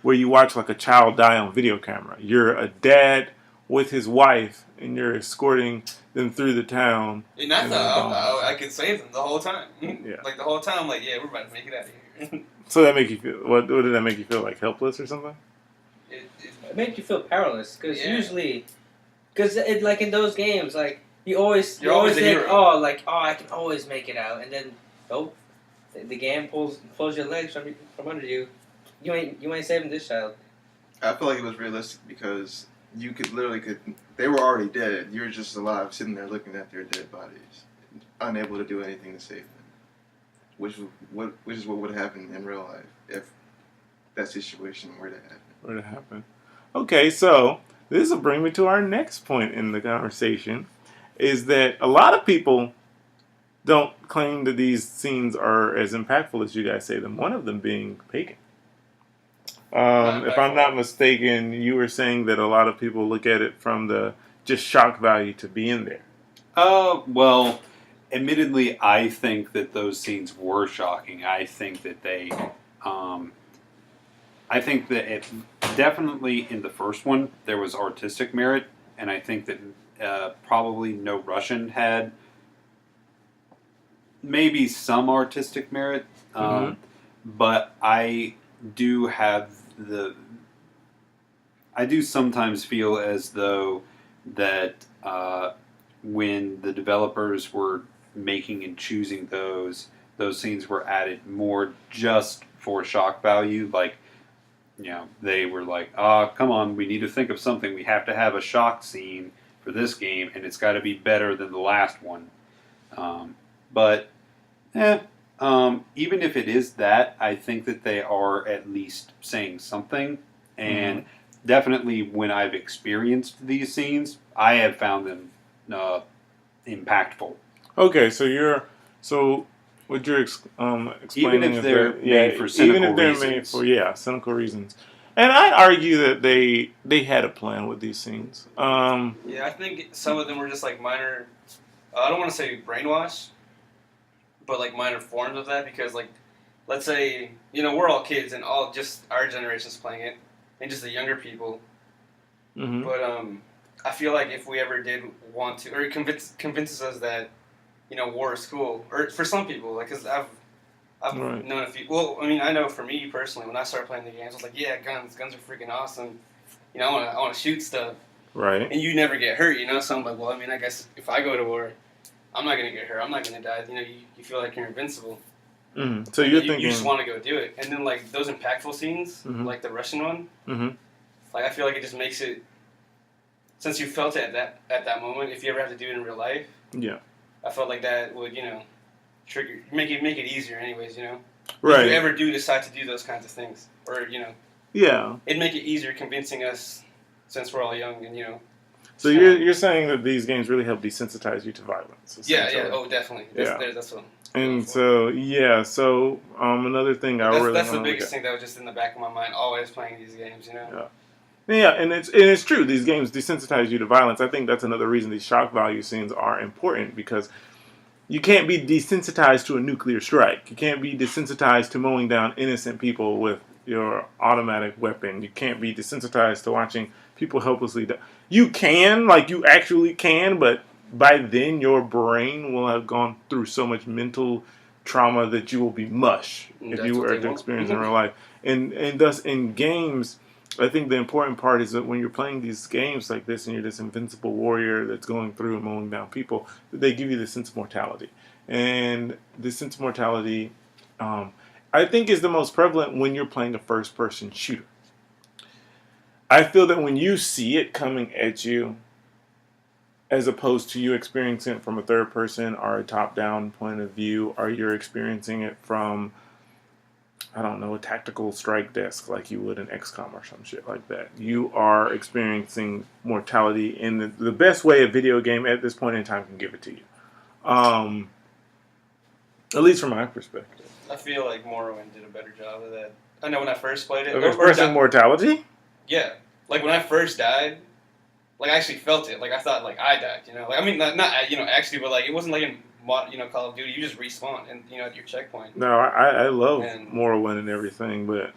A: where you watch like a child die on video camera. You're a dad with his wife, and you're escorting them through the town.
D: And I thought I could save them the whole time.
A: Yeah.
D: Like the whole time, I'm like, yeah, we're about to make it out of here.
A: So that make you feel what did that make you feel, like helpless or something?
C: It makes you feel powerless because
D: Yeah.
C: usually, because it like in those games, like you always
D: You're always a
C: think,
D: hero.
C: I can always make it out, and then the game pulls your legs from under you. You ain't saving this child.
E: I feel like it was realistic because you could they were already dead. You were just alive, sitting there looking at their dead bodies, unable to do anything to save them. Which is what would happen in real life if that situation were to happen.
A: Okay, so this will bring me to our next point in the conversation, is that a lot of people don't claim that these scenes are as impactful as you guys say them. One of them being Pagan. If I'm not mistaken, you were saying that a lot of people look at it from the just shock value to be in there.
B: Well, admittedly, I think that those scenes were shocking. I think that definitely in the first one there was artistic merit, and I think that probably No Russian had maybe some artistic merit, but I do sometimes feel as though that when the developers were making and choosing those scenes were added more just for shock value. Like, they were like, come on, we need to think of something. We have to have a shock scene for this game, and it's got to be better than the last one. Even if it is that, I think that they are at least saying something. And definitely when I've experienced these scenes, I have found them impactful.
A: Okay, so what you're explaining
B: Even if
A: is
B: they're
A: that,
B: made for cynical
A: even if they're
B: reasons.
A: made for cynical reasons, and I'd argue that they had a plan with these scenes.
D: Yeah, I think some of them were just like minor. I don't want to say brainwash, but like minor forms of that, because like, let's say we're all kids and all just our generation's playing it, and just the younger people.
A: Mm-hmm.
D: But I feel like if we ever did want to, or it convinces us that war is cool, or for some people, like, because I've
A: Right.
D: known a few. Well, I mean, I know for me personally, when I started playing the games, I was like, yeah, guns are freaking awesome. I want to shoot stuff,
A: Right.
D: and you never get hurt, So I'm like, well, I mean, I guess if I go to war, I'm not gonna get hurt. I'm not gonna die. You feel like you're invincible.
A: Mm-hmm. So you're thinking
D: you just want to go do it, and then like those impactful scenes, like the Russian one, like I feel like it just makes it. Since you felt it at that moment, if you ever have to do it in real life,
A: yeah,
D: I felt like that would trigger make it easier, anyways.
A: right.
D: If you ever do decide to do those kinds of things, or
A: Yeah.
D: it'd make it easier convincing us since we're all young and
A: So you're saying that these games really help desensitize you to violence?
D: Yeah,
A: essentially.
D: oh, definitely. That's what.
A: And so another thing
D: That's the biggest thing that was just in the back of my mind, always playing these games.
A: Yeah, and it's true. These games desensitize you to violence. I think that's another reason these shock value scenes are important, because you can't be desensitized to a nuclear strike. You can't be desensitized to mowing down innocent people with your automatic weapon. You can't be desensitized to watching people helplessly die. You actually can, but by then your brain will have gone through so much mental trauma that you will be mush if you were to experience in real life. And thus in games, I think the important part is that when you're playing these games like this and you're this invincible warrior that's going through and mowing down people, they give you this sense of mortality. And this sense of mortality, I think, is the most prevalent when you're playing a first-person shooter. I feel that when you see it coming at you, as opposed to you experiencing it from a third person or a top-down point of view, or you're experiencing it from, I don't know, a tactical strike desk like you would in XCOM or some shit like that. You are experiencing mortality in the best way a video game at this point in time can give it to you. At least from my perspective.
D: I feel like Morrowind did a better job of that. I know when I first played it.
A: Of expressing mortality?
D: Yeah. Like when I first died, like I actually felt it. Like I thought like I died, Like I mean not actually, but like it wasn't like in Call of Duty, you just respawn and at your checkpoint.
A: No, I love Morrowind and everything, but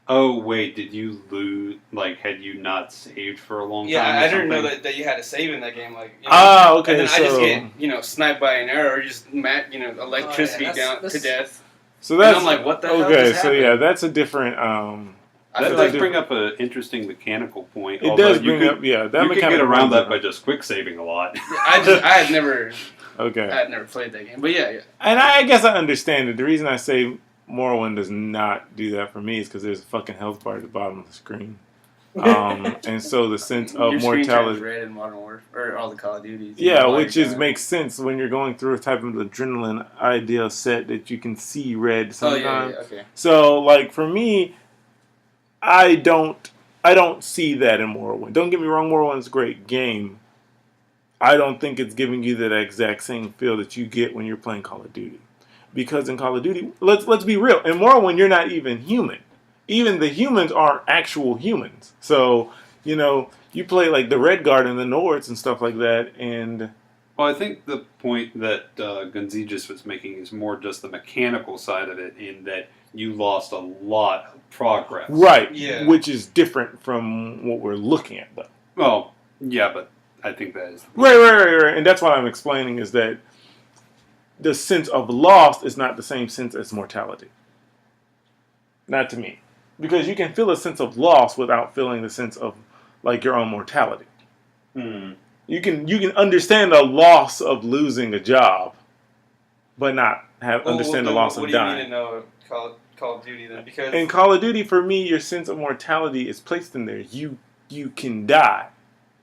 B: oh wait, did you lose? Like, had you not saved for a long time?
D: Yeah, I didn't know that you had to save in that game. Like,
A: okay.
D: And then I just get sniped by an arrow or just electricity down to death.
A: So that's,
D: and I'm like, what the hell?
A: Okay, so yeah, that's a different.
B: That does bring up an interesting mechanical point.
A: It does bring up, yeah. That
B: you can get around that by just quick saving a lot.
D: I had never.
A: Okay.
D: I had never played that game, but yeah.
A: And I guess I understand it. The reason I say Morrowind does not do that for me is because there's a fucking health bar at the bottom of the screen. And so the sense of
D: your
A: mortality.
D: Red in Modern Warfare, or all the Call of Duties.
A: Yeah, which makes sense when you're going through a type of adrenaline ideal set that you can see red sometimes.
D: Oh, yeah, okay.
A: So, like, for me, I don't see that in Morrowind. Don't get me wrong, Morrowind's a great game. I don't think it's giving you that exact same feel that you get when you're playing Call of Duty. Because in Call of Duty, let's be real, in Morrowind you're not even human. Even the humans aren't actual humans. So, you play like the Red Guard and the Nords and stuff like that, and...
B: Well, I think the point that Gonzeejus was making is more just the mechanical side of it, in that you lost a lot of progress.
A: Right,
D: yeah.
A: Which is different from what we're looking at, though.
B: Well, yeah, but I think that is...
A: Right. And that's what I'm explaining, is that the sense of loss is not the same sense as mortality. Not to me. Because you can feel a sense of loss without feeling the sense of, like, your own mortality.
B: Hmm.
A: You can understand the loss of losing a job, but not understand the loss of dying.
D: What do you mean in Call of Duty then? Because
A: in Call of Duty, for me, your sense of mortality is placed in there. You can die.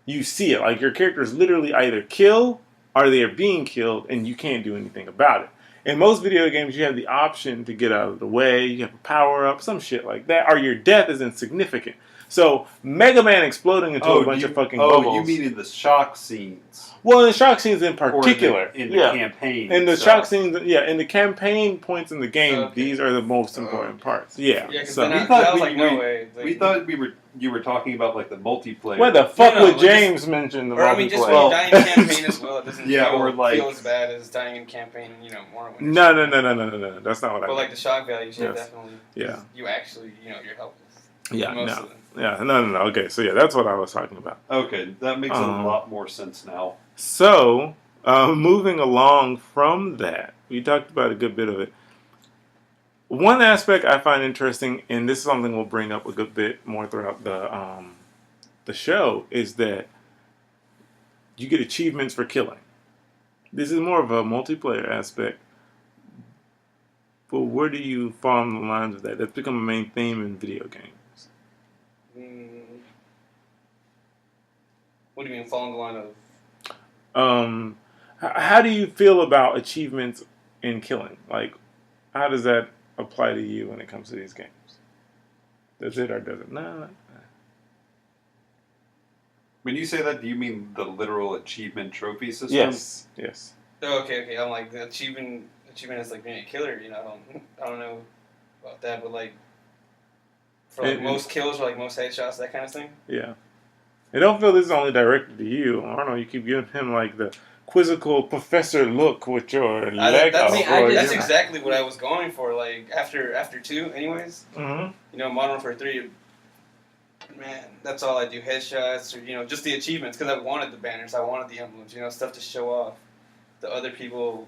A: You see it. Like, your characters literally either kill or they are being killed, and you can't do anything about it. In most video games, you have the option to get out of the way. You have a power-up, some shit like that, or your death is insignificant. So, Mega Man exploding into a bunch of fucking bubbles.
B: Oh, you mean in the shock scenes?
A: Well, in the shock scenes in particular.
B: In the campaign.
A: In the shock scenes, in the campaign points in the game, these are the most important parts. Yeah.
D: So
B: we thought you were talking about like the multiplayer.
A: What the fuck would James mention the multiplayer?
D: I mean, just when you die in campaign as well, it doesn't
B: feel
D: as bad as dying in campaign, Morrowind.
A: No. That's not what I mean.
D: But like the shock value, definitely.
A: Yeah.
D: You actually, you're helpless.
A: Yeah, no. Okay, so that's what I was talking about.
B: Okay, that makes a lot more sense now.
A: So, moving along from that, we talked about a good bit of it. One aspect I find interesting, and this is something we'll bring up a good bit more throughout the show, is that you get achievements for killing. This is more of a multiplayer aspect. But where do you fall on the lines of that? That's become a main theme in video games.
D: What do you mean, fall on the line of?
A: How do you feel about achievements in killing? Like, how does that apply to you when it comes to these games? Does it or does it not?
B: When you say that, do you mean the literal achievement trophy system?
A: Yes. Yes.
D: Oh, okay. I'm like the achievement is like being a killer. I don't know about that, but like for like most kills or like most headshots, that kind of thing.
A: Yeah. I don't feel this is only directed to you. I don't know. You keep giving him like the quizzical professor look with your leg
D: That's,
A: out.
D: that's exactly what I was going for. Like after 2, anyways.
A: Mm-hmm.
D: Modern Warfare 3. Man, that's all I do. Headshots or just the achievements because I wanted the banners, I wanted the emblems, stuff to show off. The other people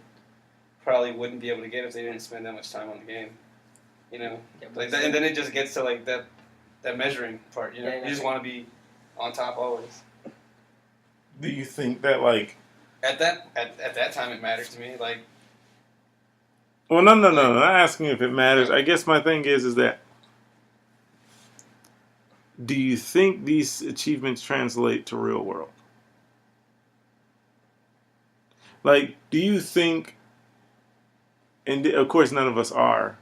D: probably wouldn't be able to get if they didn't spend that much time on the game. Like that, and then it just gets to like that measuring part. You just want to be on top always.
A: Do you think that like
D: at that time it mattered to me? Like,
A: well, no. I'm not asking if it matters. I guess my thing is that do you think these achievements translate to real world? Like, do you think? And of course, none of us are,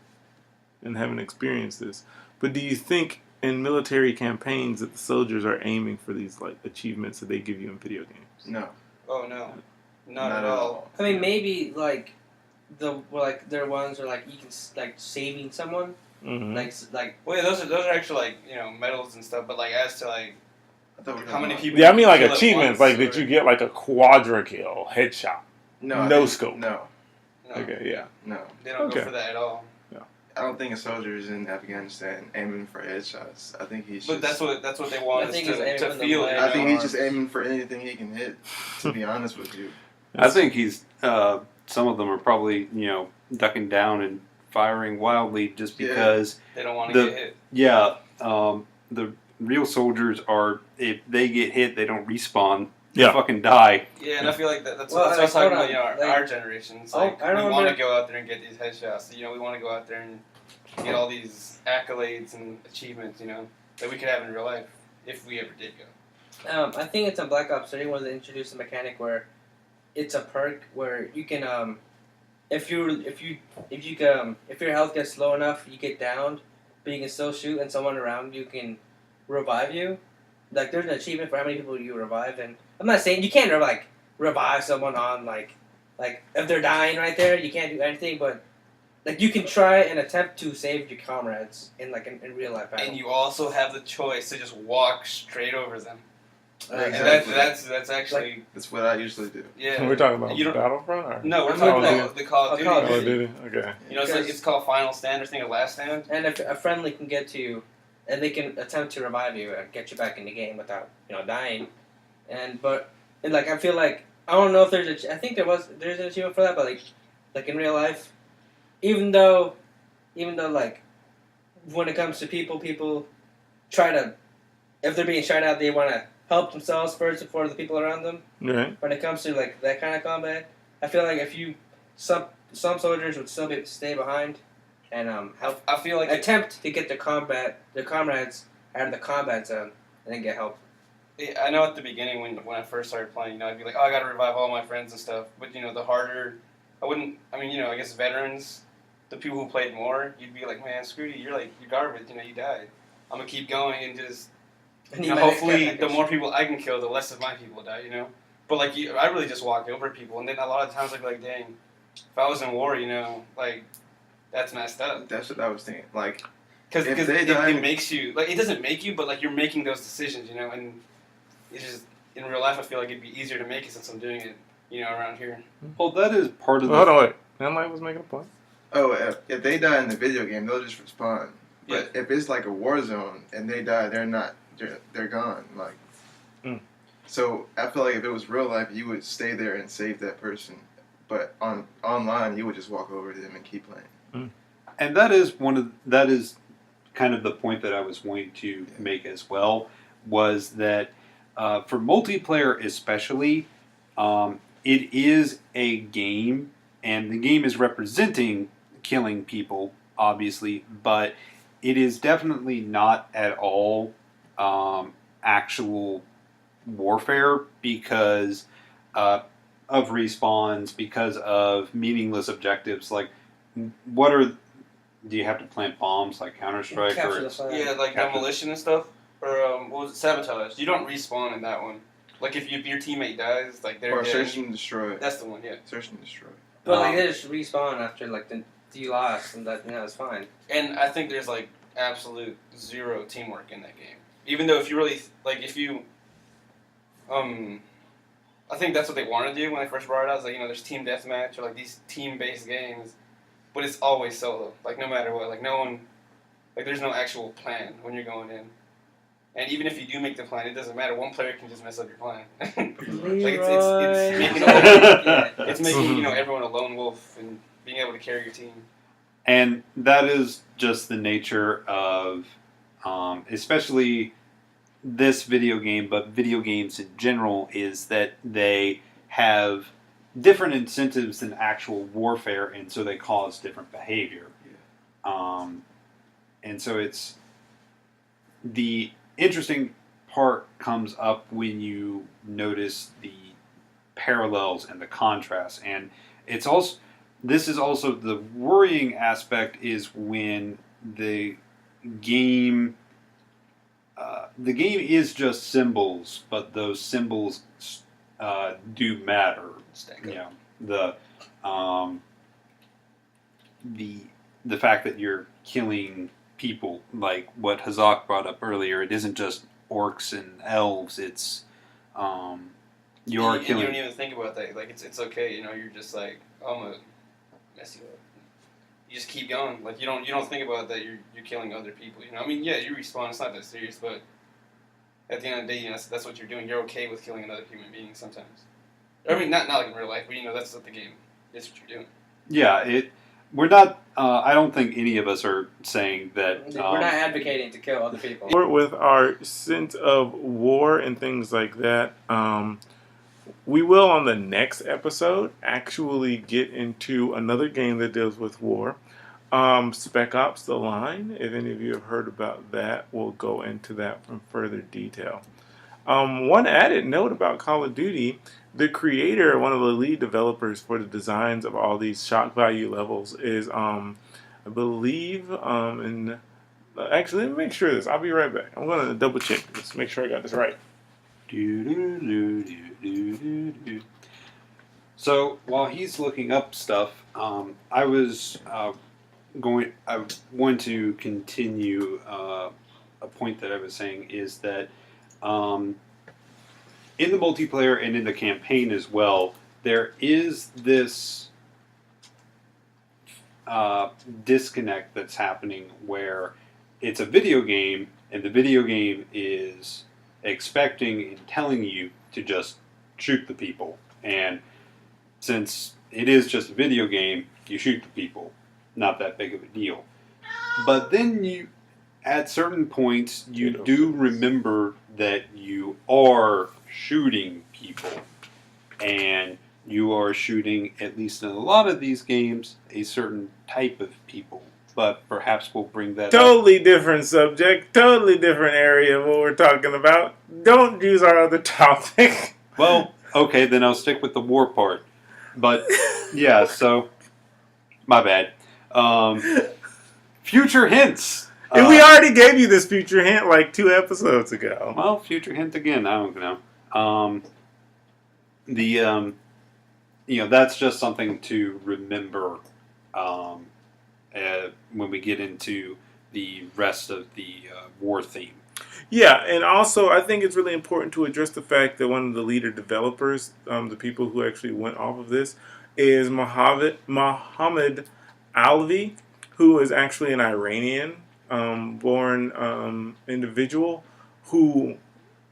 A: and haven't experienced this. But do you think in military campaigns that the soldiers are aiming for these like achievements that they give you in video games?
E: No.
D: oh no, not at all.
C: I mean, maybe like there are ones where like you can like saving someone,
A: Mm-hmm.
C: like.
D: Well, yeah, those are actually like medals and stuff. But like as to like how many people?
A: Yeah, I mean like
D: kill at
A: achievements,
D: once,
A: like that you get like a quadra kill headshot. No scope.
E: No.
D: No,
A: Okay, yeah.
E: No.
D: they don't
A: Okay.
D: go for that at all.
E: I don't think a soldier is in Afghanistan aiming for headshots. I think he's
D: But
E: just...
D: that's what they want
C: I
D: us
C: think he's aiming
D: to
C: for the
D: feel.
C: leg.
E: I think he's
C: arms.
E: just aiming for anything he can hit, to be honest with you.
B: I think he's. Some of them are probably ducking down and firing wildly just because.
D: They don't want to get hit.
B: Yeah, the real soldiers are. If they get hit, they don't respawn. They
A: Yeah.
B: fucking die.
D: Yeah, and I feel like that's
C: Well,
D: what I was talking
C: hold
D: about.
C: on,
D: Our generation. It's like
C: I
D: we
C: don't
D: want to
C: remember-
D: go out there and get these headshots. We want to go out there and get all these accolades and achievements. That we could have in real life if we ever did go.
C: I think it's on Black Ops 3 where they introduced a mechanic where it's a perk where you can if your health gets low enough you get downed, but you can still shoot and someone around you can revive you. Like there's an achievement for how many people you revive, and I'm not saying you can't revive someone on like if they're dying right there, you can't do anything, but like you can try and attempt to save your comrades in real life battle.
D: And you also have the choice to just walk straight over them.
E: Exactly.
D: And that's actually
E: That's what I usually do.
D: yeah.
A: We're talking about
D: You don't-
A: Battlefront? Or?
D: No, we're
C: I'm
D: talking
C: looking
D: about the Call of Duty.
C: Call of
A: Oh,
C: Duty.
A: did it? Okay.
D: It's called Final Stand or thing or Last Stand.
C: And if a friendly can get to you, and they can attempt to revive you and get you back in the game without dying, and I feel like I don't know if there's I think there's an achievement for that, but like in real life, even though like when it comes to people try to, if they're being shot at, they want to help themselves first before the people around them.
A: Right.
C: When it comes to like that kind of combat, I feel like if you some soldiers would still stay behind and help
D: I feel like
C: attempt to get their comrades out of the combat zone and then get help.
D: I know at the beginning when I first started playing, I'd be like, oh, I gotta revive all my friends and stuff. But the harder, I guess veterans, the people who played more, you'd be like, man, screw you, you're garbage. You died. I'm gonna keep going and just. Hopefully, the more people I can kill, the less of my people die. But I really just walked over people, and then a lot of times I'd be like, dang, if I was in war, that's messed up.
E: That's what I was thinking. Like,
D: Because
E: If they die-
D: it makes you it doesn't make you, but you're making those decisions, and it's just in real life I feel like it'd be easier to make it since I'm doing it, around here.
B: Well, that is part of
A: Hold
B: the.
A: on, wait. Enlight was making a point.
E: if they die in the video game, they'll just respawn. But if it's like a war zone and they die, they're gone. Like, so I feel like if it was real life, you would stay there and save that person. But online, you would just walk over to them and keep playing.
B: And that is kind of the point that I was wanting to make as well, was that for multiplayer especially, it is a game, and the game is representing killing people, obviously, but it is definitely not at all actual warfare because of respawns, because of meaningless objectives. Like, do you have to plant bombs like Counter-Strike?
C: Capture
B: Or
C: the flag.
D: Yeah, like
B: Capture-
D: demolition and stuff. or what was it, Sabotage. You don't respawn in that one. Like if your teammate dies, like they're
E: Or
D: dead.
E: search and destroy.
D: That's the one, yeah.
E: Search and destroy.
C: But like they just respawn after like you lost, and that it's fine.
D: And I think there's like absolute zero teamwork in that game. Even though if you really if you, I think that's what they wanted to do when they first brought it out. Is like there's team deathmatch or like these team-based games, but it's always solo. Like no matter what, like no one, like there's no actual plan when you're going in. And even if you do make the plan, it doesn't matter. One player can just mess up your plan. Like it's making it's making everyone a lone wolf and being able to carry your team.
B: And that is just the nature of, especially this video game, but video games in general, is that they have different incentives than actual warfare, and so they cause different behavior. Yeah. And so it's the interesting part comes up when you notice the parallels and the contrast, and it's also this is also the worrying aspect is when the game is just symbols, but those symbols do matter. Yeah, the fact that you're killing people, like what Hazak brought up earlier, it isn't just orcs and elves. It's you are killing.
D: You don't even think about that. Like it's okay. You're just like, oh, I'm gonna mess you up. You just keep going. Like you don't think about that. You're killing other people. I mean, yeah, you respawn. It's not that serious, but at the end of the day, that's what you're doing. You're okay with killing another human being sometimes. I mean, not like in real life, but that's what the game is. What you're doing.
B: Yeah, we're not. I don't think any of us are saying that.
C: We're not advocating to kill other people.
A: With our sense of war and things like that, we will on the next episode actually get into another game that deals with war. Spec Ops: The Line. If any of you have heard about that, we'll go into that in further detail. One added note about Call of Duty: the creator, one of the lead developers for the designs of all these shock value levels, is I believe in. Actually, let me make sure of this. I'll be right back. I'm going to double check this, make sure I got this right.
B: So while he's looking up stuff, I want to continue a point that I was saying is that in the multiplayer and in the campaign as well, there is this disconnect that's happening where it's a video game and the video game is expecting and telling you to just shoot the people. And since it is just a video game, you shoot the people. Not that big of a deal. But then at certain points, you do remember that you are shooting people. And you are shooting, at least in a lot of these games, a certain type of people. But perhaps we'll bring that up.
A: Totally different subject, totally different area of what we're talking about. Don't use our other topic.
B: Well, okay, then I'll stick with the war part. But, yeah, so, my bad. Future hints.
A: And we already gave you this future hint like 2 episodes ago.
B: Well, future hint again, I don't know. That's just something to remember when we get into the rest of the war theme.
A: Yeah, and also I think it's really important to address the fact that one of the leader developers, the people who actually went off of this, is Mohammed Alvi, who is actually an Iranian born individual who,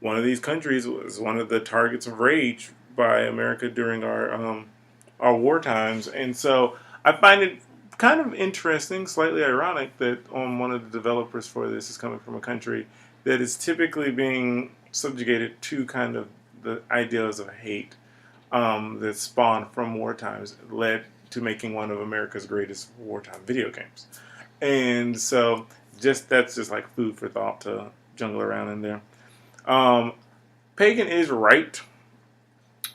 A: one of these countries, was one of the targets of rage by America during our war times. And so I find it kind of interesting, slightly ironic, that one of the developers for this is coming from a country that is typically being subjugated to kind of the ideas of hate that spawned from war times, led to making one of America's greatest wartime video games. And so that's just like food for thought to jungle around in there. Pagan is right.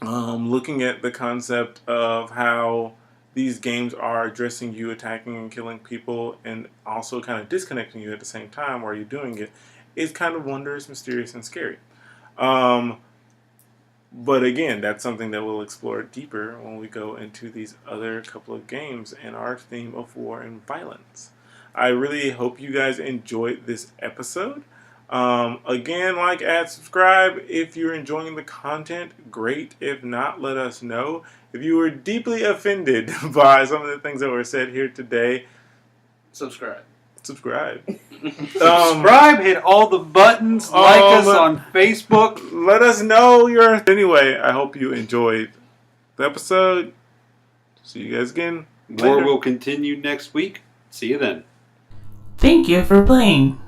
A: Looking at the concept of how these games are addressing you attacking and killing people and also kind of disconnecting you at the same time while you're doing it. is kind of wondrous, mysterious, and scary. But again, that's something that we'll explore deeper when we go into these other couple of games and our theme of war and violence. I really hope you guys enjoyed this episode. Again, like, add, subscribe. If you're enjoying the content, great. If not, let us know. If you were deeply offended by some of the things that were said here today,
D: Subscribe.
A: subscribe.
B: Subscribe, hit all the buttons, like us on Facebook.
A: Let us know your... Anyway, I hope you enjoyed the episode. See you guys again
B: War
A: later.
B: will continue next week. See you then.
F: Thank you for playing.